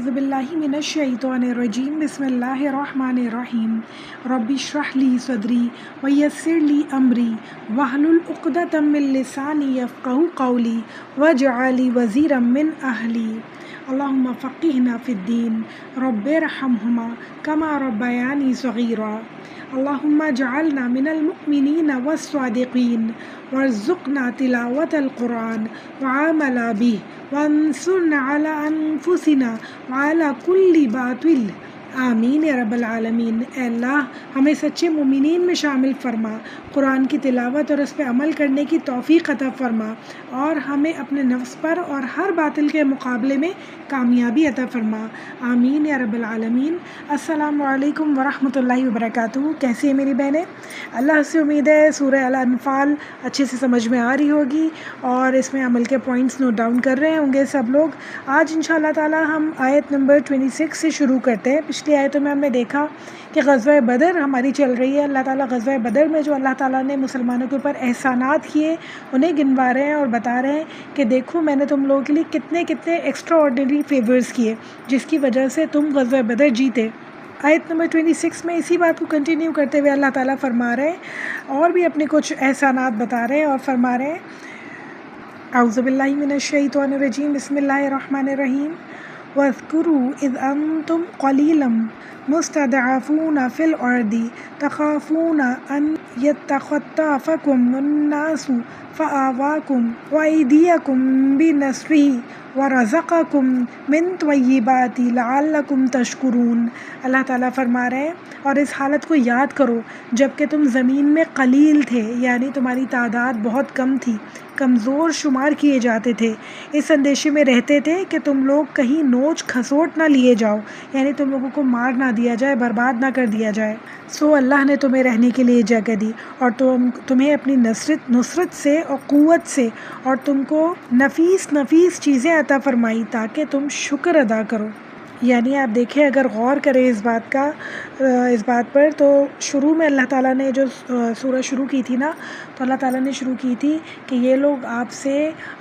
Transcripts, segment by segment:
اعوذ باللہ من الشیطان الرجیم بسم اللہ الرحمن الرحیم رب اشرح لی صدری ویسر لی امری واحلل عقدۃ من لسانی یفقہوا قولی واجعل لی وزیرا من اہلی اللہم فقہنا فی الدین رب ارحمہما کما ربیانی صغیرا اللہم اجعلنا من المؤمنین والصادقین وارزقنا تلاوت القرآن وعمل به وانصرنا على انفسنا وعلى كل باطل آمین یا رب العالمین۔ اے اللہ ہمیں سچے مومنین میں شامل فرما، قرآن کی تلاوت اور اس پہ عمل کرنے کی توفیق عطا فرما، اور ہمیں اپنے نفس پر اور ہر باطل کے مقابلے میں کامیابی عطا فرما، آمین یا رب العالمین۔ السلام علیکم ورحمۃ اللہ وبرکاتہ۔ کیسی ہیں میری بہنیں؟ اللہ سے امید ہے سورہ الانفال اچھے سے سمجھ میں آ رہی ہوگی اور اس میں عمل کے پوائنٹس نوٹ ڈاؤن کر رہے ہوں گے سب لوگ۔ آج انشاءاللہ تعالی ہم آیت نمبر 26 سے شروع کرتے ہیں۔ پچھلی آیتوں میں ہم نے دیکھا کہ غزوہ بدر ہماری چل رہی ہے۔ اللہ تعالیٰ غزوہ بدر میں جو اللہ تعالیٰ نے مسلمانوں کے اوپر احسانات کیے انہیں گنوا رہے ہیں اور بتا رہے ہیں کہ دیکھو میں نے تم لوگوں کے لیے کتنے کتنے ایکسٹرا آرڈنری فیورز کیے جس کی وجہ سے تم غزوہ بدر جیتے۔ آیت نمبر 26 میں اسی بات کو کنٹینیو کرتے ہوئے اللہ تعالیٰ فرما رہے ہیں اور بھی اپنے کچھ احسانات بتا رہے ہیں اور فرما رہے ہیں اعوذ باللہ من الشیطان الرجیم بسم اللہ الرحمن الرحیم وَاذْكُرُوا إِذْ أَنْتُمْ قَلِيلٌ مُسْتَضْعَفُونَ فِي الْأَرْضِ تَخَافُونَ أَنْ يَتَخَطَّفَكُمُ النَّاسُ فَآوَاكُمْ وَأَيْدِيَكُمْ بِنَصْرِهِ وَرَزَقَكُمْ مِنْ طَيِّبَاتِ لَعَلَّكُمْ تَشْكُرُونَ۔ اللہ تعالیٰ فرما رہے ہیں اور اس حالت کو یاد کرو جب کہ تم زمین میں قلیل تھے، یعنی تمہاری تعداد بہت کم تھی، کمزور شمار کیے جاتے تھے، اس اندیشے میں رہتے تھے کہ تم لوگ کہیں نوچ کھسوٹ نہ لیے جاؤ، یعنی تم لوگوں کو مار نہ دیا جائے، برباد نہ کر دیا جائے۔ سو اللہ نے تمہیں رہنے کے لیے جگہ دی اور تمہیں اپنی نصرت سے اور قوت سے اور تم کو نفیس چیزیں عطا فرمائی تاکہ تم شکر ادا کرو۔ یعنی آپ دیکھیں اگر غور کریں اس بات پر تو شروع میں اللہ تعالیٰ نے جو سورہ شروع کی تھی نا، تو اللہ تعالیٰ نے شروع کی تھی کہ یہ لوگ آپ سے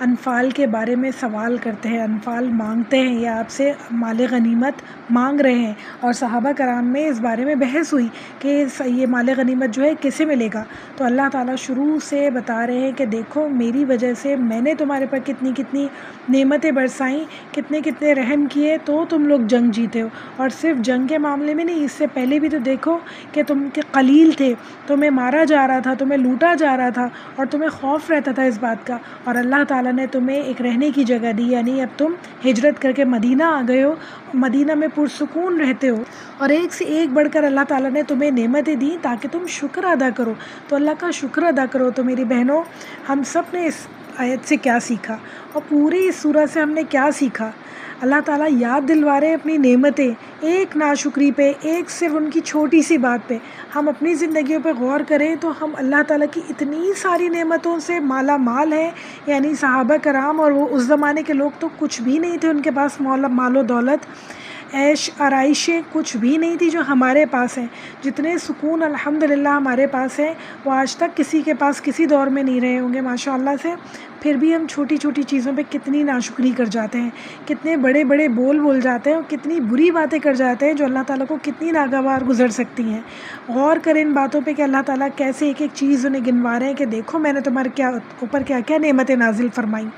انفال کے بارے میں سوال کرتے ہیں، انفال مانگتے ہیں یا آپ سے مال غنیمت مانگ رہے ہیں، اور صحابہ کرام میں اس بارے میں بحث ہوئی کہ یہ مال غنیمت جو ہے کسے ملے گا۔ تو اللہ تعالیٰ شروع سے بتا رہے ہیں کہ دیکھو میری وجہ سے میں نے تمہارے پر کتنی کتنی نعمتیں برسائیں، کتنے کتنے رحم کیے تو تم لوگ جنگ جیتے ہو، اور صرف جنگ کے معاملے میں نہیں، اس سے پہلے بھی تو دیکھو کہ تم کے قلیل تھے، تمہیں مارا جا رہا تھا، تمہیں لوٹا جا رہا تھا اور تمہیں خوف رہتا تھا اس بات کا، اور اللہ تعالیٰ نے تمہیں ایک رہنے کی جگہ دی، یعنی اب تم ہجرت کر کے مدینہ آ گئے ہو، مدینہ میں پرسکون رہتے ہو، اور ایک سے ایک بڑھ کر اللہ تعالیٰ نے تمہیں نعمتیں دی تاکہ تم شکر ادا کرو۔ تو اللہ کا شکر ادا کرو۔ تو میری بہنوں، ہم سب نے اس آیت سے کیا سیکھا اور پوری اس سورہ سے ہم نے کیا سیکھا؟ اللہ تعالیٰ یاد دلوا رہے اپنی نعمتیں، ایک ناشکری پہ، ایک صرف ان کی چھوٹی سی بات پہ ہم اپنی زندگیوں پہ غور کریں تو ہم اللہ تعالیٰ کی اتنی ساری نعمتوں سے مالا مال ہیں۔ یعنی صحابہ کرام اور وہ اس زمانے کے لوگ تو کچھ بھی نہیں تھے ان کے پاس، مال و دولت، عیش آرائشیں کچھ بھی نہیں تھی جو ہمارے پاس ہیں۔ جتنے سکون الحمدللہ ہمارے پاس ہیں وہ آج تک کسی کے پاس کسی دور میں نہیں رہے ہوں گے ماشاءاللہ سے، پھر بھی ہم چھوٹی چھوٹی چیزوں پہ کتنی ناشکری کر جاتے ہیں، کتنے بڑے بڑے بول جاتے ہیں اور کتنی بری باتیں کر جاتے ہیں جو اللہ تعالیٰ کو کتنی ناگوار گزر سکتی ہیں۔ غور کریں ان باتوں پہ کہ اللہ تعالیٰ کیسے ایک ایک چیز انہیں گنوا رہے ہیں کہ دیکھو میں نے تمہارے اوپر کیا کیا نعمتیں نازل فرمائیں۔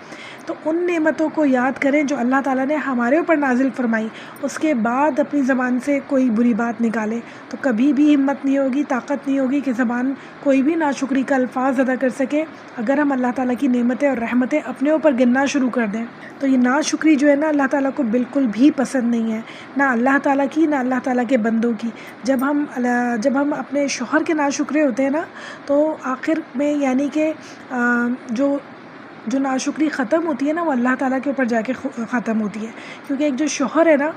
تو ان نعمتوں کو یاد کریں جو اللہ تعالیٰ نے ہمارے اوپر نازل فرمائی، اس کے بعد اپنی زبان سے کوئی بری بات نکالے تو کبھی بھی ہمت نہیں ہوگی، طاقت نہیں ہوگی کہ زبان کوئی بھی ناشکری کا الفاظ ادا کر سکے۔ اگر ہم اللہ تعالیٰ کی نعمتیں اور رحمتیں اپنے اوپر گننا شروع کر دیں تو یہ ناشکری جو ہے نا اللہ تعالیٰ کو بالکل بھی پسند نہیں ہے، نہ اللہ تعالیٰ کی نہ اللہ تعالیٰ کے بندوں کی۔ جب ہم اپنے شوہر کے ناشکرے ہوتے ہیں نا تو آخر میں یعنی کہ جو ناشکری ختم ہوتی ہے نا وہ اللہ تعالیٰ کے اوپر جا کے ختم ہوتی ہے، کیونکہ ایک جو شوہر ہے نا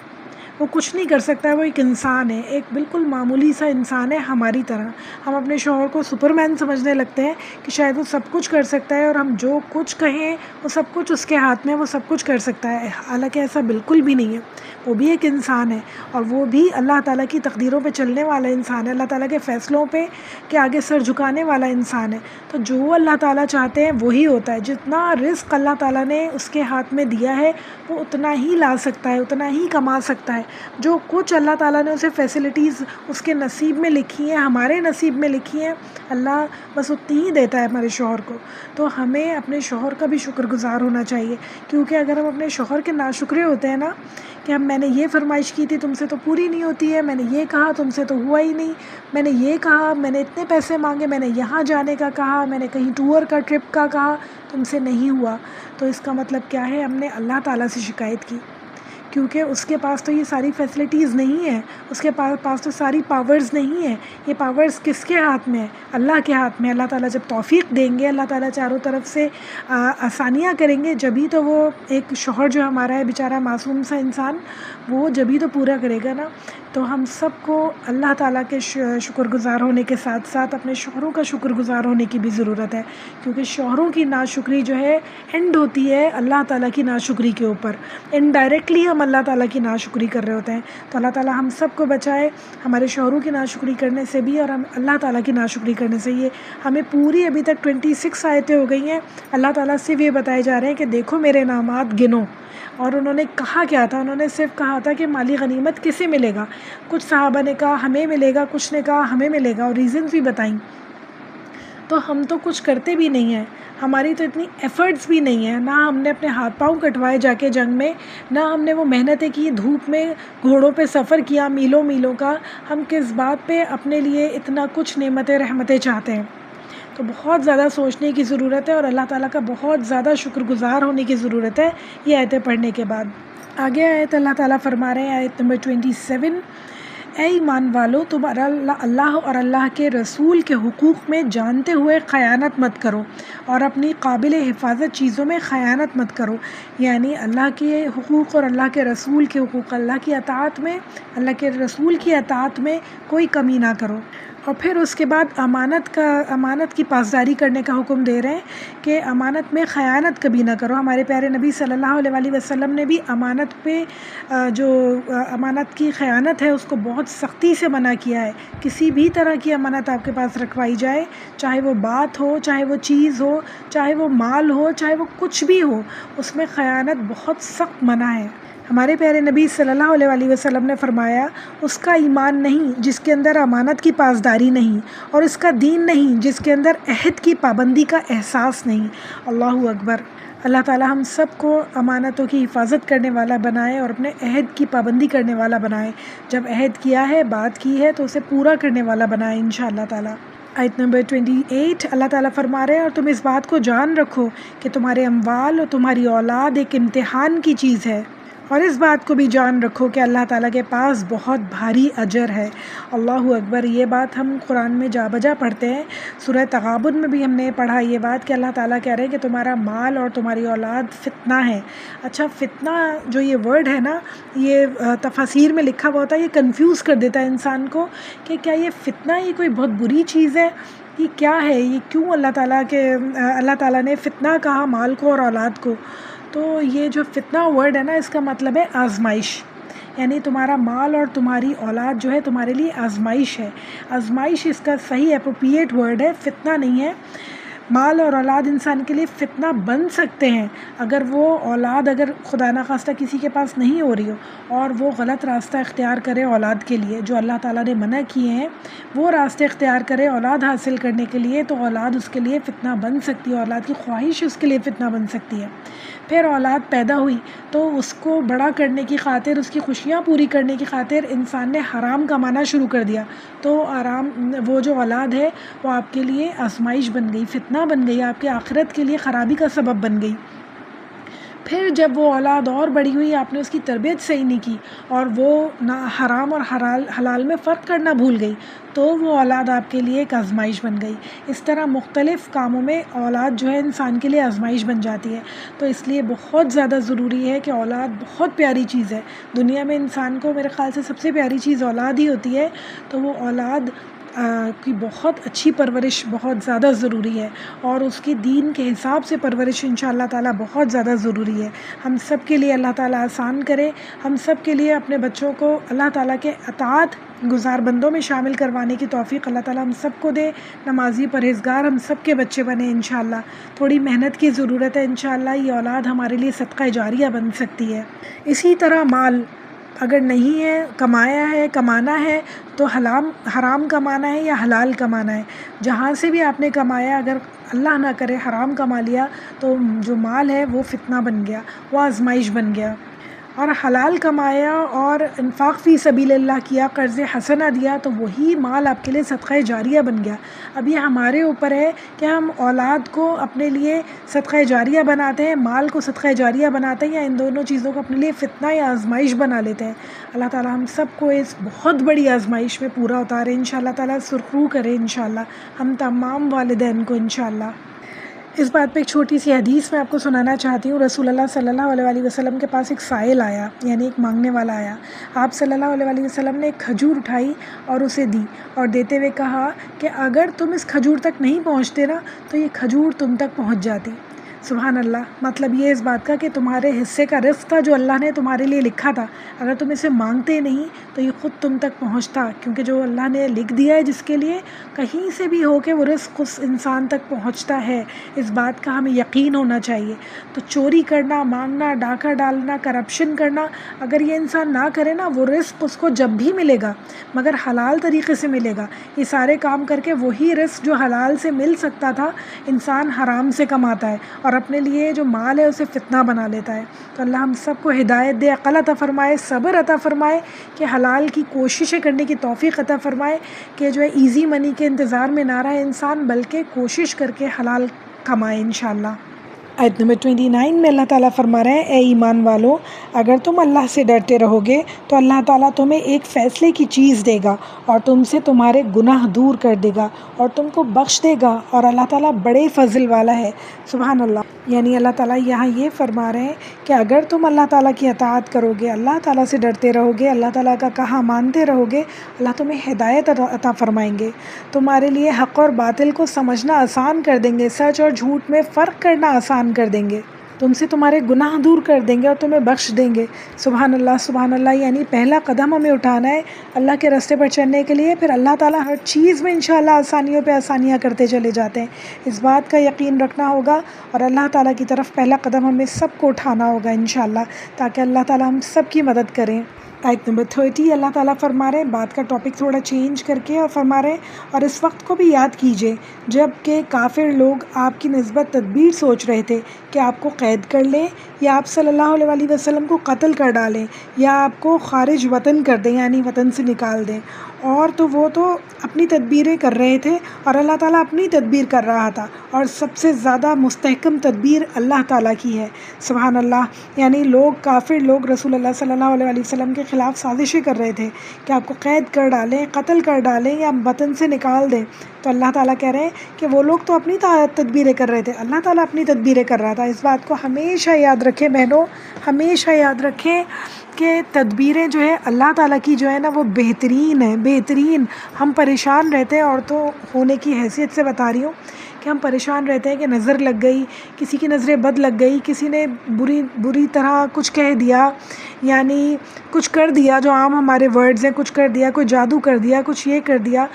وہ کچھ نہیں کر سکتا ہے، وہ ایک انسان ہے، ایک بالکل معمولی سا انسان ہے ہماری طرح۔ ہم اپنے شوہر کو سپر مین سمجھنے لگتے ہیں کہ شاید وہ سب کچھ کر سکتا ہے، اور ہم جو کچھ کہیں وہ سب کچھ اس کے ہاتھ میں، وہ سب کچھ کر سکتا ہے، حالانکہ ایسا بالکل بھی نہیں ہے۔ وہ بھی ایک انسان ہے، اور وہ بھی اللہ تعالیٰ کی تقدیروں پہ چلنے والا انسان ہے، اللہ تعالیٰ کے فیصلوں پہ کے آگے سر جھکانے والا انسان ہے۔ تو جو اللہ تعالیٰ چاہتے ہیں وہی ہوتا ہے۔ جتنا رزق اللہ تعالیٰ نے اس کے ہاتھ میں دیا ہے وہ اتنا ہی لا سکتا ہے، اتنا ہی کما سکتا ہے۔ جو کچھ اللہ تعالیٰ نے اسے فیسلٹیز اس کے نصیب میں لکھی ہیں، ہمارے نصیب میں لکھی ہیں، اللہ بس اتنی ہی دیتا ہے ہمارے شوہر کو۔ تو ہمیں اپنے شوہر کا بھی شکر گزار ہونا چاہیے، کیونکہ اگر ہم اپنے شوہر کے ناشکرے ہوتے ہیں نا کہ میں نے یہ فرمائش کی تھی تم سے تو پوری نہیں ہوتی ہے، میں نے یہ کہا تم سے تو ہوا ہی نہیں، میں نے یہ کہا، میں نے اتنے پیسے مانگے، میں نے یہاں جانے کا کہا، میں نے کہیں ٹور کا ٹرپ کا کہا، تم سے نہیں ہوا، تو اس کا مطلب کیا ہے؟ ہم نے اللہ تعالیٰ سے شکایت کی، کیونکہ اس کے پاس تو یہ ساری فیسلٹیز نہیں ہیں، اس کے پاس تو ساری پاورز نہیں ہیں۔ یہ پاورز کس کے ہاتھ میں ہے؟ اللہ کے ہاتھ میں۔ اللہ تعالیٰ جب توفیق دیں گے، اللہ تعالیٰ چاروں طرف سے آسانیاں کریں گے، جبھی تو وہ ایک شوہر جو ہمارا ہے بیچارہ معصوم سا انسان، وہ جبھی تو پورا کرے گا نا۔ تو ہم سب کو اللہ تعالیٰ کے شکر گزار ہونے کے ساتھ ساتھ اپنے شوہروں کا شکر گزار ہونے کی بھی ضرورت ہے، کیونکہ شوہروں کی ناشکری جو ہے اینڈ ہوتی ہے اللہ تعالیٰ کی ناشکری کے اوپر۔ انڈائریکٹلی ہم اللہ تعالیٰ کی ناشکری کر رہے ہوتے ہیں۔ تو اللہ تعالیٰ ہم سب کو بچائے ہمارے شوہروں کی ناشکری کرنے سے بھی، اور ہم اللہ تعالیٰ کی ناشکری کرنے سے۔ یہ ہمیں پوری ابھی تک 26 آیتیں ہو گئی ہیں، اللہ تعالیٰ سے یہ بتائے جا رہے ہیں کہ دیکھو میرے انعامات گنو۔ اور انہوں نے کہا کیا تھا؟ انہوں نے صرف کہا تھا کہ مالی غنیمت کسے ملے گا؟ کچھ صحابہ نے کہا ہمیں ملے گا، کچھ نے کہا ہمیں ملے گا، اور ریزنز بھی بتائیں۔ تو ہم تو کچھ کرتے بھی نہیں ہیں، ہماری تو اتنی ایفرٹس بھی نہیں ہیں، نہ ہم نے اپنے ہاتھ پاؤں کٹوائے جا کے جنگ میں، نہ ہم نے وہ محنتیں کی، دھوپ میں گھوڑوں پہ سفر کیا میلوں میلوں کا۔ ہم کس بات پہ اپنے لیے اتنا کچھ نعمتیں رحمتیں چاہتے ہیں؟ تو بہت زیادہ سوچنے کی ضرورت ہے، اور اللہ تعالیٰ کا بہت زیادہ شکر گزار ہونے کی ضرورت ہے یہ آیتیں پڑھنے کے بعد۔ آگے آیت اللہ تعالیٰ فرما رہے ہیں، آیت نمبر 27، اے ایمان والو تم اللہ اور اللہ کے رسول کے حقوق میں جانتے ہوئے خیانت مت کرو، اور اپنی قابل حفاظت چیزوں میں خیانت مت کرو، یعنی اللہ کے حقوق اور اللہ کے رسول کے حقوق، اللہ کی اطاعت میں، اللہ کے رسول کی اطاعت میں کوئی کمی نہ کرو۔ اور پھر اس کے بعد امانت کی پاسداری کرنے کا حکم دے رہے ہیں کہ امانت میں خیانت کبھی نہ کرو۔ ہمارے پیارے نبی صلی اللہ علیہ وسلم نے بھی امانت پہ جو امانت کی خیانت ہے اس کو بہت سختی سے منع کیا ہے۔ کسی بھی طرح کی امانت آپ کے پاس رکھوائی جائے، چاہے وہ بات ہو، چاہے وہ چیز ہو، چاہے وہ مال ہو، چاہے وہ کچھ بھی ہو، اس میں خیانت بہت سخت منع ہے۔ ہمارے پیارے نبی صلی اللہ علیہ وسلم نے فرمایا، اس کا ایمان نہیں جس کے اندر امانت کی پاسداری نہیں، اور اس کا دین نہیں جس کے اندر عہد کی پابندی کا احساس نہیں۔ اللہ اکبر۔ اللہ تعالیٰ ہم سب کو امانتوں کی حفاظت کرنے والا بنائے، اور اپنے عہد کی پابندی کرنے والا بنائے۔ جب عہد کیا ہے، بات کی ہے، تو اسے پورا کرنے والا بنائے انشاءاللہ تعالیٰ۔ آیت نمبر 28 اللہ تعالیٰ فرما رہے ہیں، اور تم اس بات کو جان رکھو کہ تمہارے اموال اور تمہاری اولاد ایک امتحان کی چیز ہے، اور اس بات کو بھی جان رکھو کہ اللہ تعالیٰ کے پاس بہت بھاری اجر ہے۔ اللہ اکبر۔ یہ بات ہم قرآن میں جا بجا پڑھتے ہیں، سورہ تغابن میں بھی ہم نے پڑھا یہ بات کہ اللہ تعالیٰ کہہ رہے ہیں کہ تمہارا مال اور تمہاری اولاد فتنہ ہے۔ اچھا، فتنہ جو یہ ورڈ ہے نا، یہ تفاسیر میں لکھا ہوا ہوتا ہے، یہ کنفیوز کر دیتا ہے انسان کو کہ کیا یہ فتنہ یہ کوئی بہت بری چیز ہے؟ یہ کیا ہے؟ یہ کیوں اللہ تعالیٰ نے فتنہ کہا مال کو اور اولاد کو؟ تو یہ جو فتنہ ورڈ ہے نا، اس کا مطلب ہے آزمائش، یعنی تمہارا مال اور تمہاری اولاد جو ہے تمہارے لیے آزمائش ہے۔ آزمائش اس کا صحیح اپروپریٹ ورڈ ہے، فتنہ نہیں ہے۔ مال اور اولاد انسان کے لیے فتنہ بن سکتے ہیں اگر وہ اولاد اگر خدا نخواستہ کسی کے پاس نہیں ہو رہی ہو اور وہ غلط راستہ اختیار کرے اولاد کے لیے، جو اللہ تعالیٰ نے منع کیے ہیں وہ راستے اختیار کرے اولاد حاصل کرنے کے لیے، تو اولاد اس کے لیے فتنہ بن سکتی ہے، اولاد کی خواہش اس کے لیے فتنہ بن سکتی ہے۔ پھر اولاد پیدا ہوئی تو اس کو بڑا کرنے کی خاطر، اس کی خوشیاں پوری کرنے کی خاطر انسان نے حرام کمانا شروع کر دیا، تو وہ جو اولاد ہے وہ آپ کے لیے آزمائش بن گئی، فتنہ بن گئی، آپ کے آخرت کے لیے خرابی کا سبب بن گئی۔ پھر جب وہ اولاد اور بڑی ہوئی، آپ نے اس کی تربیت صحیح نہیں کی اور وہ نہ حرام اور حلال میں فرق کرنا بھول گئی، تو وہ اولاد آپ کے لیے ایک آزمائش بن گئی۔ اس طرح مختلف کاموں میں اولاد جو ہے انسان کے لیے آزمائش بن جاتی ہے۔ تو اس لیے بہت زیادہ ضروری ہے کہ اولاد بہت پیاری چیز ہے دنیا میں، انسان کو میرے خیال سے سب سے پیاری چیز اولاد ہی ہوتی ہے۔ تو وہ اولاد کی بہت اچھی پرورش بہت زیادہ ضروری ہے، اور اس کی دین کے حساب سے پرورش انشاءاللہ تعالیٰ بہت زیادہ ضروری ہے۔ ہم سب کے لیے اللہ تعالیٰ آسان کرے، ہم سب کے لیے اپنے بچوں کو اللہ تعالیٰ کے اطاعت گزار بندوں میں شامل کروانے کی توفیق اللہ تعالیٰ ہم سب کو دے۔ نمازی پرہیزگار ہم سب کے بچے بنے انشاءاللہ۔ تھوڑی محنت کی ضرورت ہے، انشاءاللہ یہ اولاد ہمارے لیے صدقہ جاریہ بن سکتی ہے۔ اسی طرح مال اگر نہیں ہے، کمانا ہے تو حرام کمانا ہے یا حلال کمانا ہے، جہاں سے بھی آپ نے کمایا، اگر اللہ نہ کرے حرام کما لیا تو جو مال ہے وہ فتنہ بن گیا، وہ آزمائش بن گیا۔ اور حلال کمایا اور انفاق فی سبیل اللہ کیا، قرض حسنہ دیا، تو وہی مال آپ کے لیے صدقہ جاریہ بن گیا۔ اب یہ ہمارے اوپر ہے کہ ہم اولاد کو اپنے لیے صدقہ جاریہ بناتے ہیں، مال کو صدقہ جاریہ بناتے ہیں، یا ان دونوں چیزوں کو اپنے لیے فتنہ یا آزمائش بنا لیتے ہیں۔ اللہ تعالیٰ ہم سب کو اس بہت بڑی آزمائش میں پورا اتارے انشاءاللہ تعالیٰ، سرخرو کرے انشاءاللہ ہم تمام والدین کو انشاءاللہ۔ اس بات پہ ایک چھوٹی سی حدیث میں آپ کو سنانا چاہتی ہوں۔ رسول اللہ صلی اللہ علیہ وسلم کے پاس ایک سائل آیا، یعنی ایک مانگنے والا آیا۔ آپ صلی اللہ علیہ وسلم نے ایک کھجور اٹھائی اور اسے دی، اور دیتے ہوئے کہا کہ اگر تم اس کھجور تک نہیں پہنچتے نا تو یہ کھجور تم تک پہنچ جاتی۔ سبحان اللہ، مطلب یہ اس بات کا کہ تمہارے حصے کا رزق تھا جو اللہ نے تمہارے لیے لکھا تھا، اگر تم اسے مانگتے نہیں تو یہ خود تم تک پہنچتا، کیونکہ جو اللہ نے لکھ دیا ہے جس کے لیے، کہیں سے بھی ہو کے وہ رزق اس انسان تک پہنچتا ہے۔ اس بات کا ہمیں یقین ہونا چاہیے۔ تو چوری کرنا، مانگنا، ڈاکہ ڈالنا، کرپشن کرنا، اگر یہ انسان نہ کرے نا، وہ رزق اس کو جب بھی ملے گا مگر حلال طریقے سے ملے گا۔ یہ سارے کام کر کے وہی رزق جو حلال سے مل سکتا تھا انسان حرام سے کماتا ہے، اور اپنے لیے جو مال ہے اسے فتنہ بنا لیتا ہے۔ تو اللہ ہم سب کو ہدایت دے، عقل عطا فرمائے، صبر عطا فرمائے، کہ حلال کی کوششیں کرنے کی توفیق عطا فرمائے، کہ جو ہے ایزی منی کے انتظار میں نہ رہے انسان، بلکہ کوشش کر کے حلال کمائے انشاءاللہ۔ آیت نمبر 29 میں اللہ تعالیٰ فرما رہے ہیں، اے ایمان والو، اگر تم اللہ سے ڈرتے رہو گے تو اللہ تعالیٰ تمہیں ایک فیصلے کی چیز دے گا اور تم سے تمہارے گناہ دور کر دے گا اور تم کو بخش دے گا، اور اللہ تعالیٰ بڑے فضل والا ہے۔ سبحان اللہ، یعنی اللہ تعالیٰ یہاں یہ فرما رہے ہیں کہ اگر تم اللہ تعالیٰ کی اطاعت کرو گے، اللہ تعالیٰ سے ڈرتے رہو گے، اللہ تعالیٰ کا کہا مانتے رہو گے، اللہ تمہیں ہدایت عطا فرمائیں گے، تمہارے لیے حق اور باطل کو سمجھنا آسان کر دیں گے، سچ اور جھوٹ میں فرق کرنا آسان کر دیں گے، تم سے تمہارے گناہ دور کر دیں گے اور تمہیں بخش دیں گے۔ سبحان اللہ، سبحان اللہ، یعنی پہلا قدم ہمیں اٹھانا ہے اللہ کے راستے پر چلنے کے لیے، پھر اللہ تعالیٰ ہر چیز میں انشاءاللہ آسانیوں پہ آسانیاں کرتے چلے جاتے ہیں۔ اس بات کا یقین رکھنا ہوگا، اور اللہ تعالیٰ کی طرف پہلا قدم ہمیں سب کو اٹھانا ہوگا انشاءاللہ، تاکہ اللہ تعالیٰ ہم سب کی مدد کریں۔ آیت نمبر 30 اللہ تعالیٰ فرما رہے ہیں، بات کا ٹاپک تھوڑا چینج کر کے، اور فرما رہے ہیں، اور اس وقت کو بھی یاد کیجئے جب کہ کافر لوگ آپ کی نسبت تدبیر سوچ رہے تھے کہ آپ کو قید کر لیں، یا آپ صلی اللہ علیہ وسلم کو قتل کر ڈالیں، یا آپ کو خارج وطن کر دیں، یعنی وطن سے نکال دیں، اور تو وہ تو اپنی تدبیریں کر رہے تھے، اور اللہ تعالیٰ اپنی تدبیر کر رہا تھا، اور سب سے زیادہ مستحکم تدبیر اللہ تعالیٰ کی ہے۔ سبحان اللہ، یعنی کافر لوگ رسول اللہ صلی اللہ علیہ وسلم کے خلاف سازشیں کر رہے تھے کہ آپ کو قید کر ڈالیں، قتل کر ڈالیں، یا وطن سے نکال دیں، تو اللہ تعالیٰ کہہ رہے ہیں کہ وہ لوگ تو اپنی تدبیریں کر رہے تھے، اللہ تعالیٰ اپنی تدبیریں کر رہا تھا۔ اس بات کو ہمیشہ یاد رکھیں بہنوں، ہمیشہ یاد رکھیں کہ تدبیریں جو ہے اللہ تعالیٰ کی جو ہے نا وہ بہترین ہے، بہترین۔ ہم پریشان رہتے ہیں، عورتوں ہونے کی حیثیت سے بتا رہی ہوں کہ ہم پریشان رہتے ہیں کہ نظر لگ گئی، کسی کی نظر بد لگ گئی، کسی نے بری طرح کچھ کہہ دیا، یعنی کچھ کر دیا جو عام ہمارے ورڈز ہیں، کچھ کر دیا، کوئی جادو کر دیا، کچھ یہ کر دیا۔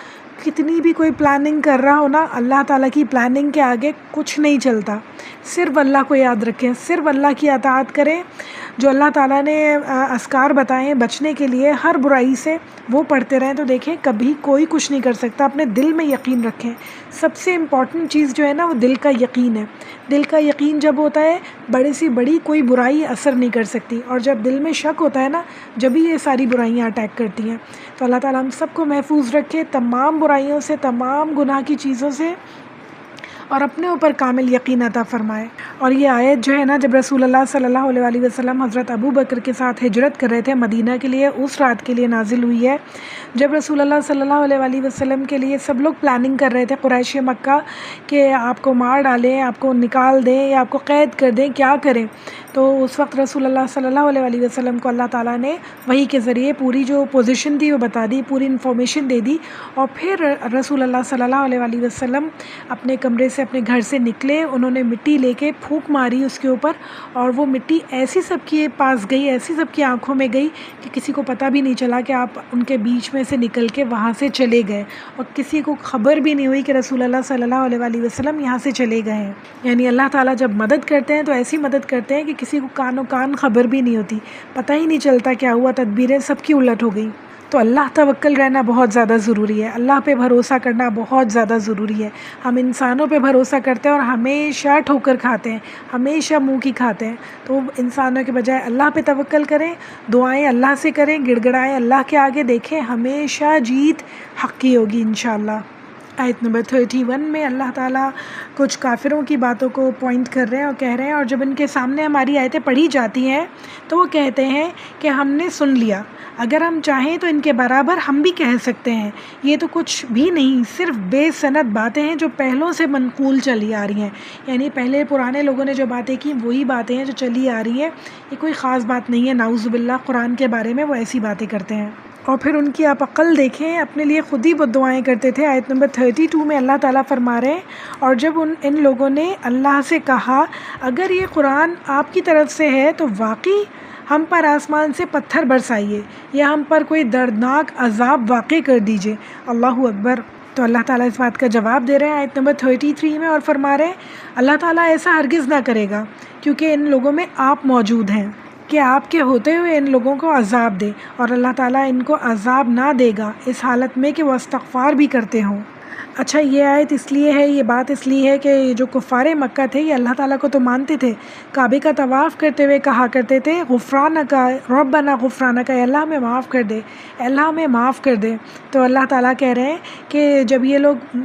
کتنی بھی کوئی پلاننگ کر رہا ہو نا، اللہ تعالیٰ کی پلاننگ کے آگے کچھ نہیں چلتا۔ صرف اللہ کو یاد رکھیں، صرف اللہ کی اطاعت کریں، جو اللہ تعالیٰ نے اذکار بتائے ہیں بچنے کے لیے ہر برائی سے، وہ پڑھتے رہیں، تو دیکھیں کبھی کوئی کچھ نہیں کر سکتا۔ اپنے دل میں یقین رکھیں، سب سے امپورٹنٹ چیز جو ہے نا وہ دل کا یقین ہے۔ دل کا یقین جب ہوتا ہے، بڑی سی بڑی کوئی برائی اثر نہیں کر سکتی، اور جب دل میں شک ہوتا ہے نا، جب ہی یہ ساری برائیاں اٹیک کرتی ہیں۔ تو اللہ تعالیٰ ہم سب کو محفوظ رکھے تمام برائیوں سے، تمام گناہ کی چیزوں سے، اور اپنے اوپر کامل یقین عطا فرمائے۔ اور یہ آیت جو ہے نا، جب رسول اللہ صلی اللہ علیہ وسلم حضرت ابو بکر کے ساتھ ہجرت کر رہے تھے مدینہ کے لیے، اس رات کے لیے نازل ہوئی ہے، جب رسول اللہ صلی اللہ علیہ وسلم کے لیے سب لوگ پلاننگ کر رہے تھے قریش مکہ کہ آپ کو مار ڈالیں، آپ کو نکال دیں یا آپ کو قید کر دیں، کیا کریں؟ تو اس وقت رسول اللہ صلی اللہ علیہ وسلم کو اللہ تعالیٰ نے وحی کے ذریعے پوری جو پوزیشن تھی وہ بتا دی، پوری انفارمیشن دے دی، اور پھر رسول اللہ صلی اللہ علیہ وسلم اپنے کمرے سے، اپنے گھر سے نکلے، انہوں نے مٹی لے کے پھونک ماری اس کے اوپر، اور وہ مٹی ایسی سب کے پاس گئی، ایسی سب کی آنکھوں میں گئی کہ کسی کو پتہ بھی نہیں چلا کہ آپ ان کے بیچ میں سے نکل کے وہاں سے چلے گئے، اور کسی کو خبر بھی نہیں ہوئی کہ رسول اللہ صلی اللہ علیہ وسلم یہاں سے چلے گئے ہیں۔ یعنی اللہ تعالیٰ جب مدد کرتے ہیں تو ایسی مدد کرتے ہیں کہ کسی کو کان خبر بھی نہیں ہوتی، پتہ ہی نہیں چلتا کیا ہوا، تدبیریں سب کی الٹ ہو گئی۔ تو اللہ توکل رہنا بہت زیادہ ضروری ہے، اللہ پہ بھروسہ کرنا بہت زیادہ ضروری ہے۔ ہم انسانوں پہ بھروسہ کرتے ہیں اور ہمیشہ ٹھوکر کھاتے ہیں، ہمیشہ منہ کی کھاتے ہیں۔ تو انسانوں کے بجائے اللہ پہ توکل کریں، دعائیں اللہ سے کریں، گڑ گڑائیں اللہ کے آگے، دیکھیں ہمیشہ جیت حق کی ہوگی انشاءاللہ۔ آیت نمبر 31 میں اللہ تعالیٰ کچھ کافروں کی باتوں کو پوائنٹ کر رہے ہیں اور کہہ رہے ہیں، اور جب ان کے سامنے ہماری آیتیں پڑھی جاتی ہیں تو وہ کہتے ہیں کہ ہم نے سن لیا، اگر ہم چاہیں تو ان کے برابر ہم بھی کہہ سکتے ہیں، یہ تو کچھ بھی نہیں، صرف بے سند باتیں ہیں جو پہلوں سے منقول چلی آ رہی ہیں، یعنی پہلے پرانے لوگوں نے جو باتیں کی وہی باتیں ہیں جو چلی آ رہی ہیں، یہ کوئی خاص بات نہیں ہے۔ نعوذ باللہ قرآن کے بارے میں وہ ایسی باتیں کرتے ہیں۔ اور پھر ان کی آپ عقل دیکھیں، اپنے لیے خود ہی بد دعائیں کرتے تھے۔ آیت نمبر 32 میں اللہ تعالیٰ فرما رہے ہیں، اور جب ان لوگوں نے اللہ سے کہا اگر یہ قرآن آپ کی طرف سے ہے تو واقعی ہم پر آسمان سے پتھر برسائیے یا ہم پر کوئی دردناک عذاب واقع کر دیجیے، اللہ اکبر۔ تو اللہ تعالیٰ اس بات کا جواب دے رہے ہیں آیت نمبر 33 میں، اور فرما رہے ہیں اللہ تعالیٰ ایسا ہرگز نہ کرے گا کیونکہ ان لوگوں میں آپ موجود ہیں کہ آپ کے ہوتے ہوئے ان لوگوں کو عذاب دے، اور اللہ تعالیٰ ان کو عذاب نہ دے گا اس حالت میں کہ وہ استغفار بھی کرتے ہوں۔ اچھا، یہ آیت اس لیے ہے، یہ بات اس لیے ہے کہ جو کفار مکہ تھے یہ اللہ تعالیٰ کو تو مانتے تھے، کعبے کا طواف کرتے ہوئے کہا کرتے تھے غفرانک ربنا غفرانک، اے اللہ ہمیں معاف کر دے، اے اللہ ہمیں معاف کر دے۔ تو اللہ تعالیٰ کہہ رہے ہیں کہ جب یہ لوگ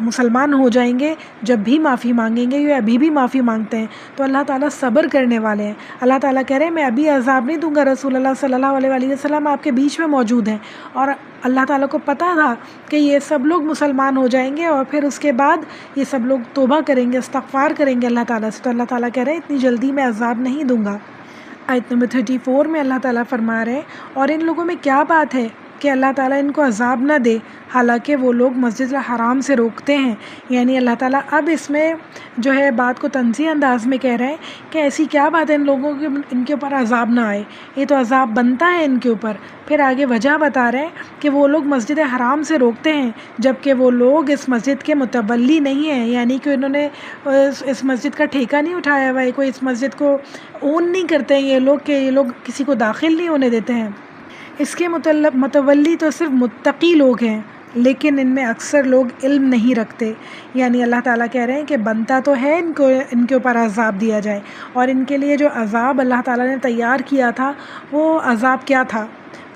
مسلمان ہو جائیں گے، جب بھی معافی مانگیں گے، یہ ابھی بھی معافی مانگتے ہیں، تو اللہ تعالیٰ صبر کرنے والے ہیں۔ اللہ تعالیٰ کہہ رہے ہیں میں ابھی عذاب نہیں دوں گا، رسول اللہ صلی اللہ علیہ وسلم آپ کے بیچ میں موجود ہیں، اور اللہ تعالیٰ کو پتہ تھا کہ یہ سب لوگ مسلمان ہو جائیں گے اور پھر اس کے بعد یہ سب لوگ توبہ کریں گے، استغفار کریں گے اللہ تعالیٰ سے، تو اللہ تعالیٰ کہہ رہے ہیں اتنی جلدی میں عذاب نہیں دوں گا۔ آیت نمبر 34 میں اللہ تعالیٰ فرما رہے ہیں، اور ان لوگوں میں کیا بات ہے کہ اللہ تعالیٰ ان کو عذاب نہ دے حالانکہ وہ لوگ مسجد الحرام سے روکتے ہیں۔ یعنی اللہ تعالیٰ اب اس میں جو ہے بات کو تنزیہ انداز میں کہہ رہے ہیں کہ ایسی کیا بات ہے ان لوگوں کے ان کے اوپر عذاب نہ آئے، یہ تو عذاب بنتا ہے ان کے اوپر۔ پھر آگے وجہ بتا رہے ہیں کہ وہ لوگ مسجد حرام سے روکتے ہیں جبکہ وہ لوگ اس مسجد کے متولی نہیں ہیں، یعنی کہ انہوں نے اس مسجد کا ٹھیکہ نہیں اٹھایا ہوا ہے، کوئی اس مسجد کو اون نہیں کرتے ہیں یہ لوگ کہ یہ لوگ کسی کو داخل نہیں ہونے دیتے ہیں۔ اس کے متولی تو صرف متقی لوگ ہیں، لیکن ان میں اکثر لوگ علم نہیں رکھتے۔ یعنی اللہ تعالیٰ کہہ رہے ہیں کہ بنتا تو ہے ان کے اوپر عذاب دیا جائے، اور ان کے لیے جو عذاب اللہ تعالیٰ نے تیار کیا تھا وہ عذاب کیا تھا؟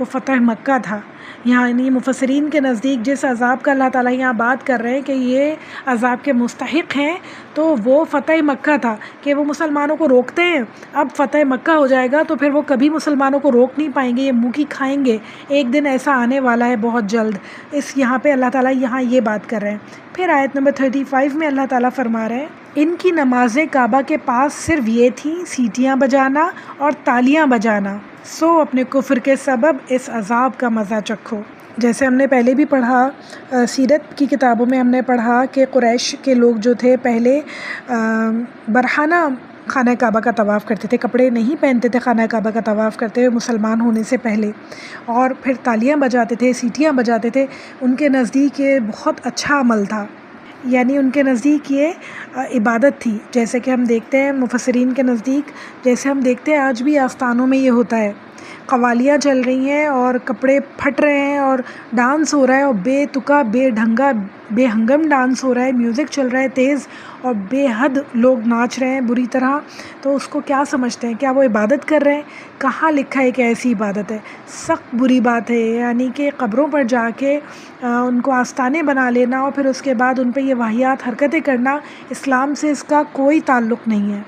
وہ فتح مکہ تھا۔ یعنی مفسرین کے نزدیک جس عذاب کا اللہ تعالیٰ یہاں بات کر رہے ہیں کہ یہ عذاب کے مستحق ہیں، تو وہ فتح مکہ تھا کہ وہ مسلمانوں کو روکتے ہیں، اب فتح مکہ ہو جائے گا تو پھر وہ کبھی مسلمانوں کو روک نہیں پائیں گے، یہ منہ کی کھائیں گے، ایک دن ایسا آنے والا ہے بہت جلد۔ یہاں پہ اللہ تعالیٰ یہاں یہ بات کر رہے ہیں۔ پھر آیت نمبر 35 میں اللہ تعالیٰ فرما رہے ہیں ان کی نمازیں کعبہ کے پاس صرف یہ تھیں سیٹیاں بجانا اور تالیاں بجانا، سو اپنے کفر کے سبب اس عذاب کا مزہ چکھو۔ جیسے ہم نے پہلے بھی پڑھا، سیرت کی کتابوں میں ہم نے پڑھا کہ قریش کے لوگ جو تھے پہلے برہنہ خانہ کعبہ کا طواف کرتے تھے، کپڑے نہیں پہنتے تھے خانہ کعبہ کا طواف کرتے ہوئے مسلمان ہونے سے پہلے، اور پھر تالیاں بجاتے تھے، سیٹیاں بجاتے تھے۔ ان کے نزدیک یہ بہت اچھا عمل تھا، یعنی ان کے نزدیک یہ عبادت تھی، جیسے کہ ہم دیکھتے ہیں مفسرین کے نزدیک، جیسے ہم دیکھتے ہیں آج بھی آستانوں میں یہ ہوتا ہے، قوالیاں چل رہی ہیں اور کپڑے پھٹ رہے ہیں اور ڈانس ہو رہا ہے اور بے تکا بے ڈھنگا بے ہنگم ڈانس ہو رہا ہے، میوزک چل رہا ہے تیز اور بے حد لوگ ناچ رہے ہیں بری طرح، تو اس کو کیا سمجھتے ہیں؟ کیا وہ عبادت کر رہے ہیں؟ کہاں لکھا ہے کہ ایسی عبادت ہے؟ سخت بری بات ہے، یعنی کہ قبروں پر جا کے ان کو آستانے بنا لینا اور پھر اس کے بعد ان پہ یہ واہیات حرکتیں کرنا، اسلام سے اس کا کوئی تعلق نہیں ہے۔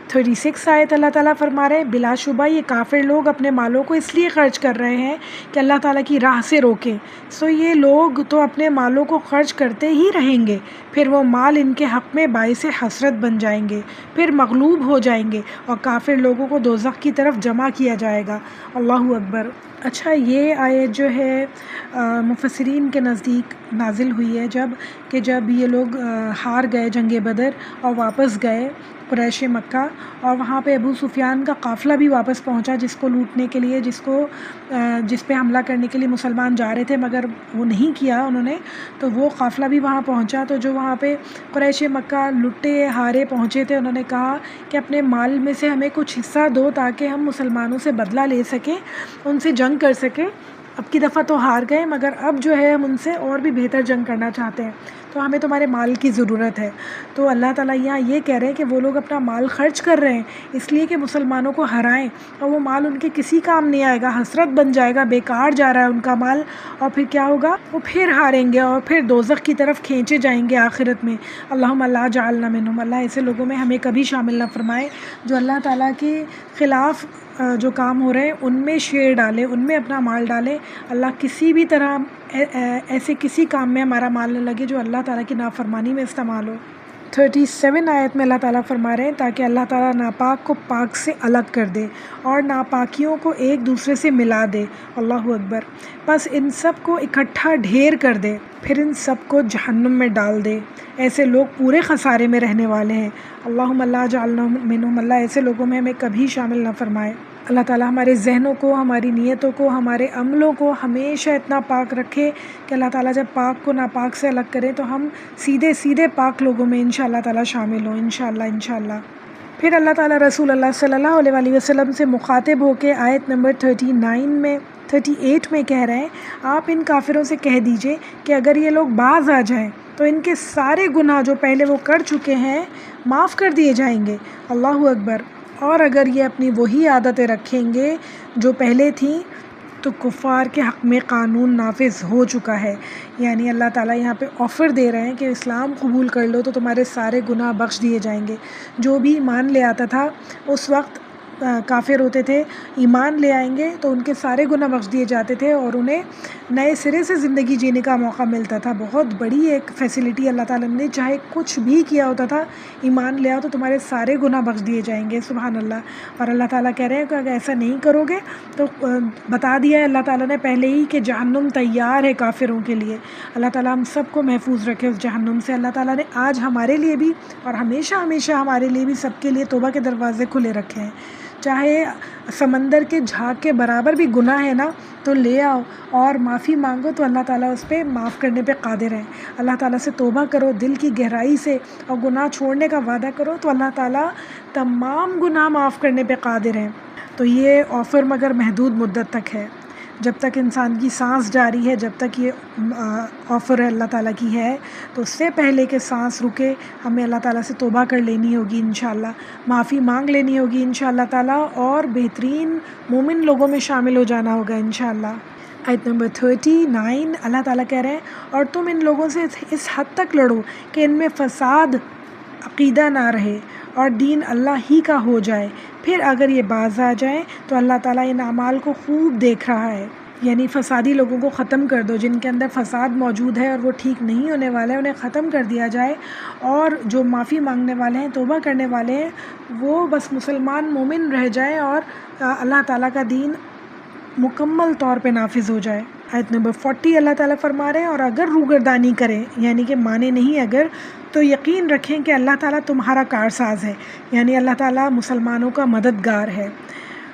36 آیت اللہ تعالیٰ فرما رہے ہیں بلا شبہ یہ کافر لوگ اپنے مالوں کو اس لیے خرچ کر رہے ہیں کہ اللہ تعالیٰ کی راہ سے روکیں، سو یہ لوگ تو اپنے مالوں کو خرچ کرتے ہی رہیں گے، پھر وہ مال ان کے حق میں باعث حسرت بن جائیں گے، پھر مغلوب ہو جائیں گے اور کافر لوگوں کو دوزخ کی طرف جمع کیا جائے گا۔ اللہ اکبر۔ اچھا، یہ آیت جو ہے مفسرین کے نزدیک نازل ہوئی ہے جب یہ لوگ ہار گئے جنگ بدر اور واپس گئے قریش مکہ، اور وہاں پہ ابو سفیان کا قافلہ بھی واپس پہنچا جس کو لوٹنے کے لیے، جس پہ حملہ کرنے کے لیے مسلمان جا رہے تھے مگر وہ نہیں کیا انہوں نے، تو وہ قافلہ بھی وہاں پہنچا۔ تو جو وہاں پہ قریش مکہ لٹے ہارے پہنچے تھے، انہوں نے کہا کہ اپنے مال میں سے ہمیں کچھ حصہ دو تاکہ ہم مسلمانوں سے بدلہ لے سکیں، ان سے جنگ کر سکیں۔ اب کی دفعہ تو ہار گئے مگر اب جو ہے ہم ان سے اور بھی بہتر جنگ کرنا چاہتے ہیں، تو ہمیں تمہارے مال کی ضرورت ہے۔ تو اللہ تعالیٰ یہاں یہ کہہ رہے ہیں کہ وہ لوگ اپنا مال خرچ کر رہے ہیں اس لیے کہ مسلمانوں کو ہرائیں، اور وہ مال ان کے کسی کام نہیں آئے گا، حسرت بن جائے گا، بیکار جا رہا ہے ان کا مال، اور پھر کیا ہوگا؟ وہ پھر ہاریں گے اور پھر دوزخ کی طرف کھینچے جائیں گے آخرت میں۔ اللہم لا جعلنا منہم، اللہ ایسے لوگوں میں ہمیں کبھی شامل نہ فرمائے جو اللہ تعالیٰ کے خلاف جو کام ہو رہے ہیں ان میں شیئر ڈالے، ان میں اپنا مال ڈالے۔ اللہ کسی بھی طرح ایسے کسی کام میں ہمارا مال نہ لگے جو اللہ تعالیٰ کی نافرمانی میں استعمال ہو۔ 37 آیت میں اللہ تعالیٰ فرما رہے ہیں تاکہ اللہ تعالیٰ ناپاک کو پاک سے الگ کر دے اور ناپاکیوں کو ایک دوسرے سے ملا دے۔ اللہ اکبر۔ پس ان سب کو اکٹھا ڈھیر کر دے، پھر ان سب کو جہنم میں ڈال دے، ایسے لوگ پورے خسارے میں رہنے والے ہیں۔ اللہم لا جعلنا منہم، اللہ ایسے لوگوں میں ہمیں کبھی شامل نہ فرمائے۔ اللہ تعالیٰ ہمارے ذہنوں کو، ہماری نیتوں کو، ہمارے عملوں کو ہمیشہ اتنا پاک رکھے کہ اللہ تعالیٰ جب پاک کو ناپاک سے الگ کرے تو ہم سیدھے پاک لوگوں میں انشاءاللہ تعالیٰ شامل ہوں، انشاءاللہ۔ پھر اللہ تعالیٰ رسول اللہ صلی اللہ علیہ وسلم سے مخاطب ہو کے آیت نمبر 38 میں کہہ رہے ہیں آپ ان کافروں سے کہہ دیجئے کہ اگر یہ لوگ باز آ جائیں تو ان کے سارے گناہ جو پہلے وہ کر چکے ہیں معاف کر دیے جائیں گے۔ اللہ اکبر۔ اور اگر یہ اپنی وہی عادتیں رکھیں گے جو پہلے تھیں تو کفار کے حق میں قانون نافذ ہو چکا ہے، یعنی اللہ تعالیٰ یہاں پہ آفر دے رہے ہیں کہ اسلام قبول کر لو تو تمہارے سارے گناہ بخش دیے جائیں گے۔ جو بھی ایمان لے آتا تھا اس وقت کافر ہوتے تھے، ایمان لے آئیں گے تو ان کے سارے گناہ بخش دیے جاتے تھے اور انہیں نئے سرے سے زندگی جینے کا موقع ملتا تھا۔ بہت بڑی ایک فیسلٹی اللہ تعالیٰ نے، چاہے کچھ بھی کیا ہوتا تھا، ایمان لے آؤ تو تمہارے سارے گناہ بخش دیے جائیں گے۔ سبحان اللہ۔ اور اللہ تعالیٰ کہہ رہے ہیں کہ اگر ایسا نہیں کرو گے تو بتا دیا ہے اللہ تعالیٰ نے پہلے ہی کہ جہنم تیار ہے کافروں کے لیے۔ اللہ تعالیٰ ہم سب کو محفوظ رکھے اس جہنم سے۔ اللہ تعالیٰ نے آج ہمارے لیے بھی اور ہمیشہ ہمارے لیے بھی سب کے لیے توبہ کے دروازے کھلے رکھے ہیں۔ چاہے سمندر کے جھاگ کے برابر بھی گناہ ہے نا تو لے آؤ اور معافی مانگو تو اللہ تعالیٰ اس پہ معاف کرنے پہ قادر ہے۔ اللہ تعالیٰ سے توبہ کرو دل کی گہرائی سے اور گناہ چھوڑنے کا وعدہ کرو تو اللہ تعالیٰ تمام گناہ معاف کرنے پہ قادر ہے۔ تو یہ آفر مگر محدود مدت تک ہے، جب تک انسان کی سانس جاری ہے، جب تک یہ آفر اللہ تعالیٰ کی ہے، تو اس سے پہلے کہ سانس رکے ہمیں اللہ تعالیٰ سے توبہ کر لینی ہوگی انشاءاللہ، معافی مانگ لینی ہوگی انشاءاللہ تعالیٰ، اور بہترین مومن لوگوں میں شامل ہو جانا ہوگا انشاءاللہ۔ آیت نمبر 39 اللہ تعالیٰ کہہ رہے ہیں اور تم ان لوگوں سے اس حد تک لڑو کہ ان میں فساد عقیدہ نہ رہے اور دین اللہ ہی کا ہو جائے، پھر اگر یہ باز آ جائیں تو اللہ تعالیٰ ان اعمال کو خوب دیکھ رہا ہے۔ یعنی فسادی لوگوں کو ختم کر دو، جن کے اندر فساد موجود ہے اور وہ ٹھیک نہیں ہونے والے انہیں ختم کر دیا جائے، اور جو معافی مانگنے والے ہیں، توبہ کرنے والے ہیں، وہ بس مسلمان مومن رہ جائیں اور اللہ تعالیٰ کا دین مکمل طور پہ نافذ ہو جائے۔ آیت نمبر 40 اللہ تعالیٰ فرما رہے ہیں اور اگر روگردانی کریں یعنی کہ مانے نہیں اگر، تو یقین رکھیں کہ اللہ تعالیٰ تمہارا کارساز ہے، یعنی اللہ تعالیٰ مسلمانوں کا مددگار ہے۔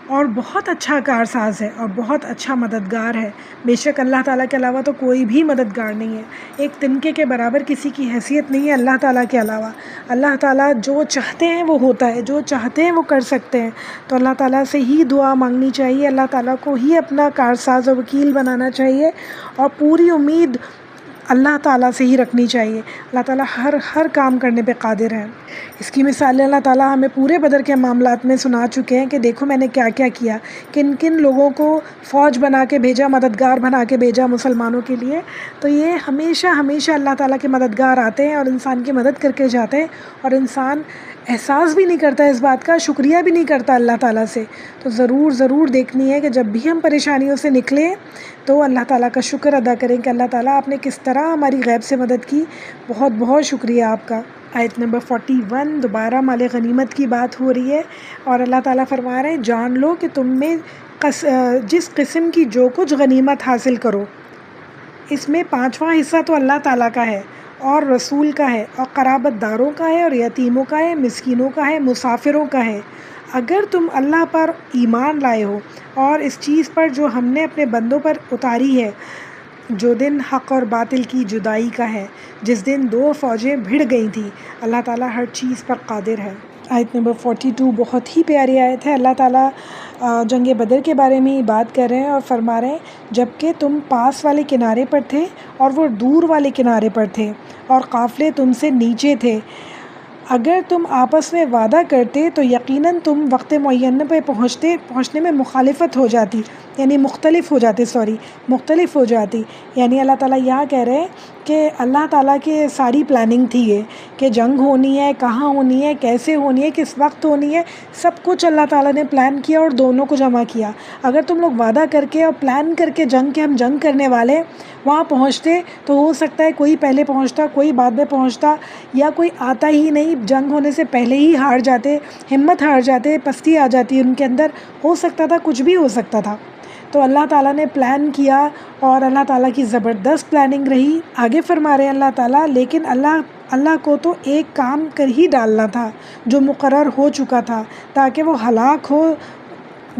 اور بہت اچھا کارساز ہے اور بہت اچھا مددگار ہے۔ بے شک اللہ تعالیٰ کے علاوہ تو کوئی بھی مددگار نہیں ہے، ایک تنکے کے برابر کسی کی حیثیت نہیں ہے اللہ تعالیٰ کے علاوہ۔ اللہ تعالیٰ جو چاہتے ہیں وہ ہوتا ہے، جو چاہتے ہیں وہ کر سکتے ہیں۔ تو اللہ تعالیٰ سے ہی دعا مانگنی چاہیے، اللہ تعالیٰ کو ہی اپنا کارساز و وکیل بنانا چاہیے، اور پوری امید اللہ تعالیٰ سے ہی رکھنی چاہیے۔ اللہ تعالیٰ ہر کام کرنے پہ قادر ہے۔ اس کی مثالیں اللہ تعالیٰ ہمیں پورے بدر کے معاملات میں سنا چکے ہیں کہ دیکھو میں نے کیا کیا کیا، کن کن لوگوں کو فوج بنا کے بھیجا، مددگار بنا کے بھیجا مسلمانوں کے لیے۔ تو یہ ہمیشہ ہمیشہ اللہ تعالیٰ کے مددگار آتے ہیں اور انسان کی مدد کر کے جاتے ہیں، اور انسان احساس بھی نہیں کرتا اس بات کا، شکریہ بھی نہیں کرتا اللہ تعالیٰ سے۔ تو ضرور دیکھنی ہے کہ جب بھی ہم پریشانیوں سے نکلیں تو اللہ تعالیٰ کا شکر ادا کریں کہ اللہ تعالیٰ آپ نے کس طرح ہماری غیب سے مدد کی، بہت بہت شکریہ آپ کا۔ آیت نمبر 41 دوبارہ مال غنیمت کی بات ہو رہی ہے، اور اللہ تعالیٰ فرما رہے ہیں جان لو کہ تم میں جس قسم کی جو کچھ غنیمت حاصل کرو، اس میں 5واں حصہ تو اللہ تعالیٰ کا ہے اور رسول کا ہے اور قرابت داروں کا ہے اور یتیموں کا ہے، مسکینوں کا ہے، مسافروں کا ہے۔ اگر تم اللہ پر ایمان لائے ہو اور اس چیز پر جو ہم نے اپنے بندوں پر اتاری ہے، جو دن حق اور باطل کی جدائی کا ہے، جس دن دو فوجیں بھڑ گئی تھیں، اللہ تعالیٰ ہر چیز پر قادر ہے۔ آیت نمبر 42 بہت ہی پیاری آیت ہے۔ اللہ تعالیٰ جنگ بدر کے بارے میں ہی بات کر رہے ہیں اور فرما رہے ہیں جبکہ تم پاس والے کنارے پر تھے اور وہ دور والے کنارے پر تھے اور قافلے تم سے نیچے تھے، اگر تم آپس میں وعدہ کرتے تو یقیناً تم وقت معین پہ پہنچنے میں مخالفت ہو جاتی، یعنی مختلف ہو جاتی۔ یعنی اللہ تعالیٰ یہاں کہہ رہے ہیں کہ اللہ تعالیٰ کی ساری پلاننگ تھی یہ کہ جنگ ہونی ہے، کہاں ہونی ہے، کیسے ہونی ہے، کس وقت ہونی ہے، سب کچھ اللہ تعالیٰ نے پلان کیا اور دونوں کو جمع کیا۔ اگر تم لوگ وعدہ کر کے اور پلان کر کے ہم جنگ کرنے والے وہاں پہنچتے تو ہو سکتا ہے کوئی پہلے پہنچتا، کوئی بعد میں پہنچتا، یا کوئی آتا ہی نہیں، جنگ ہونے سے پہلے ہی ہار جاتے، ہمت ہار جاتے، پستی آ جاتی ان کے اندر، ہو سکتا تھا، کچھ بھی ہو سکتا تھا۔ تو اللہ تعالیٰ نے پلان کیا اور اللہ تعالیٰ کی زبردست پلاننگ رہی۔ آگے فرما رہے ہیں اللہ تعالیٰ لیکن اللہ کو تو ایک کام کر ہی ڈالنا تھا جو مقرر ہو چکا تھا، تاکہ وہ ہلاک ہو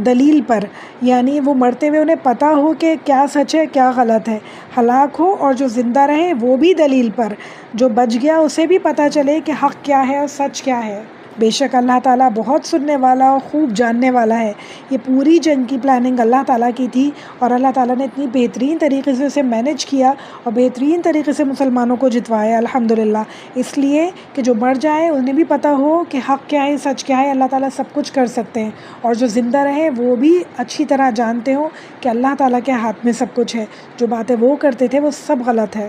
دلیل پر، یعنی وہ مرتے ہوئے انہیں پتہ ہو کہ کیا سچ ہے کیا غلط ہے، ہلاک ہو، اور جو زندہ رہے وہ بھی دلیل پر، جو بچ گیا اسے بھی پتہ چلے کہ حق کیا ہے اور سچ کیا ہے۔ بے شک اللہ تعالیٰ بہت سننے والا اور خوب جاننے والا ہے۔ یہ پوری جنگ کی پلاننگ اللہ تعالیٰ کی تھی، اور اللہ تعالیٰ نے اتنی بہترین طریقے سے اسے مینیج کیا اور بہترین طریقے سے مسلمانوں کو جتوایا الحمدللہ، اس لیے کہ جو مر جائے انہیں بھی پتہ ہو کہ حق کیا ہے سچ کیا ہے، اللہ تعالیٰ سب کچھ کر سکتے ہیں، اور جو زندہ رہے وہ بھی اچھی طرح جانتے ہوں کہ اللہ تعالیٰ کے ہاتھ میں سب کچھ ہے، جو باتیں وہ کرتے تھے وہ سب غلط ہے۔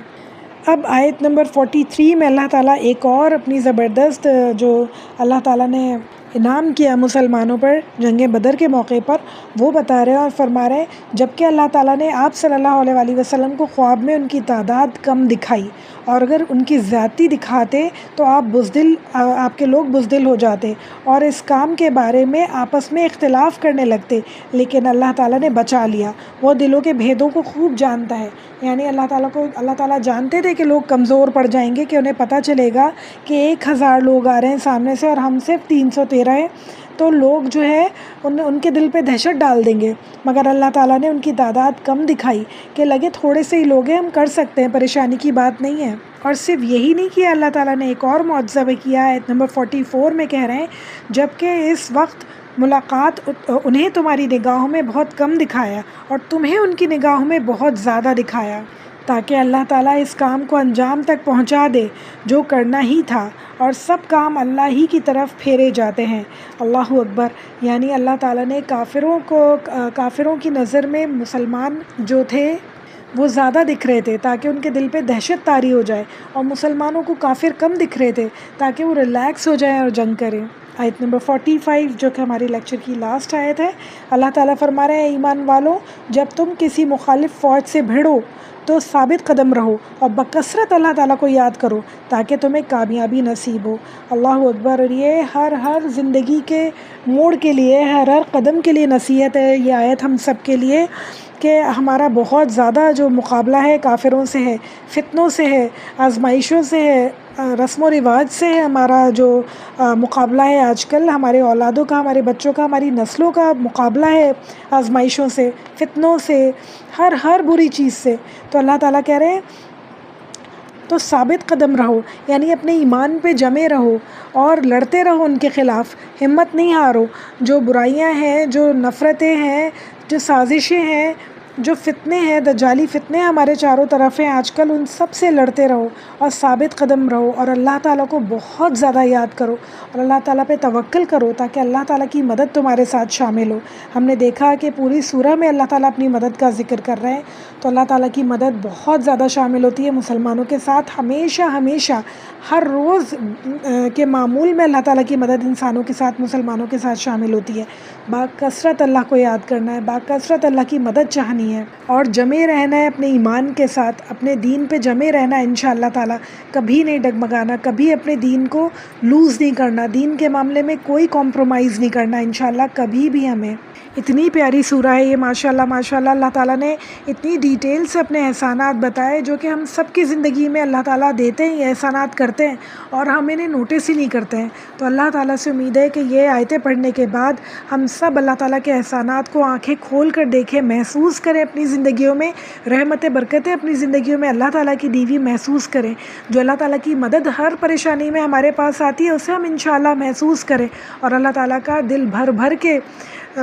اب آیت نمبر 43 میں اللہ تعالیٰ ایک اور اپنی زبردست جو اللہ تعالیٰ نے انعام کیا مسلمانوں پر جنگ بدر کے موقع پر وہ بتا رہے ہیں اور فرما رہے ہیں جبکہ اللہ تعالیٰ نے آپ صلی اللہ علیہ وآلہ وسلم کو خواب میں ان کی تعداد کم دکھائی، اور اگر ان کی زیادتی دکھاتے تو آپ کے لوگ بزدل ہو جاتے اور اس کام کے بارے میں آپس میں اختلاف کرنے لگتے، لیکن اللہ تعالیٰ نے بچا لیا، وہ دلوں کے بھیدوں کو خوب جانتا ہے۔ یعنی اللہ تعالیٰ جانتے تھے کہ لوگ کمزور پڑ جائیں گے، کہ انہیں پتہ چلے گا کہ 1000 لوگ آ رہے ہیں سامنے سے اور ہم صرف 313 ہیں، تو لوگ جو ہے ان کے دل پہ دہشت ڈال دیں گے، مگر اللہ تعالیٰ نے ان کی تعداد کم دکھائی کہ لگے تھوڑے سے ہی لوگ ہیں، ہم کر سکتے ہیں، پریشانی کی بات نہیں ہے۔ اور صرف یہی نہیں کیا، اللہ تعالیٰ نے ایک اور معجزہ بھی کیا۔ آیت نمبر 44 میں کہہ رہے ہیں جبکہ اس وقت ملاقات انہیں تمہاری نگاہوں میں بہت کم دکھایا اور تمہیں ان کی نگاہوں میں بہت زیادہ دکھایا، تاکہ اللہ تعالیٰ اس کام کو انجام تک پہنچا دے جو کرنا ہی تھا، اور سب کام اللہ ہی کی طرف پھیرے جاتے ہیں۔ اللہ اکبر۔ یعنی اللہ تعالیٰ نے کافروں کی نظر میں مسلمان جو تھے وہ زیادہ دکھ رہے تھے تاکہ ان کے دل پہ دہشت طاری ہو جائے، اور مسلمانوں کو کافر کم دکھ رہے تھے تاکہ وہ ریلیکس ہو جائیں اور جنگ کریں۔ آیت نمبر 45 جو کہ ہماری لیکچر کی لاسٹ آیت ہے، اللہ تعالیٰ فرما رہے ہیں ایمان والو جب تم کسی مخالف فوج سے بھڑو تو ثابت قدم رہو اور بکثرت اللہ تعالیٰ کو یاد کرو تاکہ تمہیں کامیابی نصیب ہو۔ اللہ اکبر۔ اور یہ ہر زندگی کے موڑ کے لیے، ہر قدم کے لیے نصیحت ہے یہ آیت ہم سب کے لیے، کہ ہمارا بہت زیادہ جو مقابلہ ہے کافروں سے ہے، فتنوں سے ہے، آزمائشوں سے ہے، رسم و رواج سے ہمارا جو مقابلہ ہے آج کل، ہمارے اولادوں کا، ہمارے بچوں کا، ہماری نسلوں کا مقابلہ ہے آزمائشوں سے، فتنوں سے، ہر بری چیز سے. تو اللہ تعالیٰ کہہ رہے ہیں تو ثابت قدم رہو، یعنی اپنے ایمان پہ جمے رہو اور لڑتے رہو ان کے خلاف، ہمت نہیں ہارو. جو برائیاں ہیں، جو نفرتیں ہیں، جو سازشیں ہیں، جو فتنے ہیں، دجالی فتنے ہمارے چاروں طرف ہیں آج کل، ان سب سے لڑتے رہو اور ثابت قدم رہو اور اللہ تعالیٰ کو بہت زیادہ یاد کرو اور اللہ تعالیٰ پہ توکل کرو تاکہ اللہ تعالیٰ کی مدد تمہارے ساتھ شامل ہو. ہم نے دیکھا کہ پوری سورہ میں اللہ تعالیٰ اپنی مدد کا ذکر کر رہے ہیں، تو اللہ تعالیٰ کی مدد بہت زیادہ شامل ہوتی ہے مسلمانوں کے ساتھ. ہمیشہ ہر روز کے معمول میں اللہ تعالیٰ کی مدد انسانوں کے ساتھ، مسلمانوں کے ساتھ شامل ہوتی ہے. باکثرت اللہ کو یاد کرنا ہے، باکثرت اللہ کی مدد چاہنی ہے اور جمے رہنا ہے اپنے ایمان کے ساتھ، اپنے دین پہ جمے رہنا ہے انشاءاللہ تعالیٰ. کبھی نہیں ڈگمگانا، کبھی اپنے دین کو لوز نہیں کرنا، دین کے معاملے میں کوئی کمپرومائز نہیں کرنا انشاءاللہ کبھی بھی ہمیں. اتنی پیاری سورہ ہے یہ، ماشاءاللہ اللہ تعالیٰ نے اتنی ڈیٹیل سے اپنے احسانات بتائے جو کہ ہم سب کی زندگی میں اللہ تعالیٰ دیتے ہیں، یہ احسانات کرتے ہیں اور ہم انہیں نوٹس ہی نہیں کرتے ہیں. تو اللہ تعالیٰ سے امید ہے کہ یہ آیتیں پڑھنے کے بعد ہم سب اللہ تعالیٰ کے احسانات کو آنکھیں کھول کر دیکھیں، محسوس کریں اپنی زندگیوں میں، رحمتیں برکتیں اپنی زندگیوں میں اللہ تعالیٰ کی دیوی محسوس کریں. جو اللہ تعالیٰ کی مدد ہر پریشانی میں ہمارے پاس آتی ہے اسے ہم انشاءاللہ محسوس کریں اور اللہ تعالیٰ کا دل بھر کے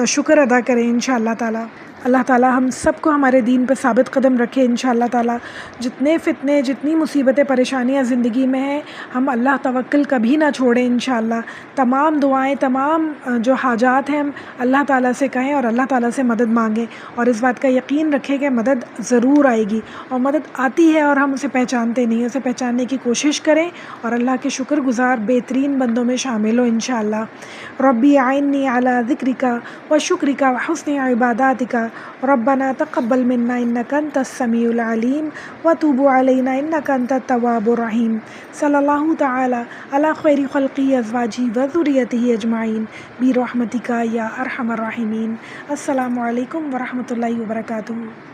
شکر ادا کریں انشاءاللہ تعالیٰ. اللہ تعالیٰ ہم سب کو ہمارے دین پہ ثابت قدم رکھے انشاءاللہ تعالیٰ. جتنے فتنے، جتنی مصیبتیں، پریشانیاں زندگی میں ہیں، ہم اللہ توکل کبھی نہ چھوڑیں انشاءاللہ. تمام دعائیں، تمام جو حاجات ہیں، ہم اللہ تعالیٰ سے کہیں اور اللہ تعالیٰ سے مدد مانگیں اور اس بات کا یقین رکھیں کہ مدد ضرور آئے گی اور مدد آتی ہے اور ہم اسے پہچانتے نہیں، اسے پہچاننے کی کوشش کریں اور اللہ کے شکر گزار بہترین بندوں میں شامل ہو انشاءاللہ. ربی اعنی علی ذکرک و شکرک و حسن عباداتک ربنا تقبل منا انک انت السمیع العلیم وتوب علینا انک انت التواب الرحیم. صلی اللہ تعالی علی خیر خلقہ ازواجہ و ذریتہ اجمعین برحمتک یا ارحم الراحمین. السلام علیکم ورحمۃ اللہ وبرکاتہ.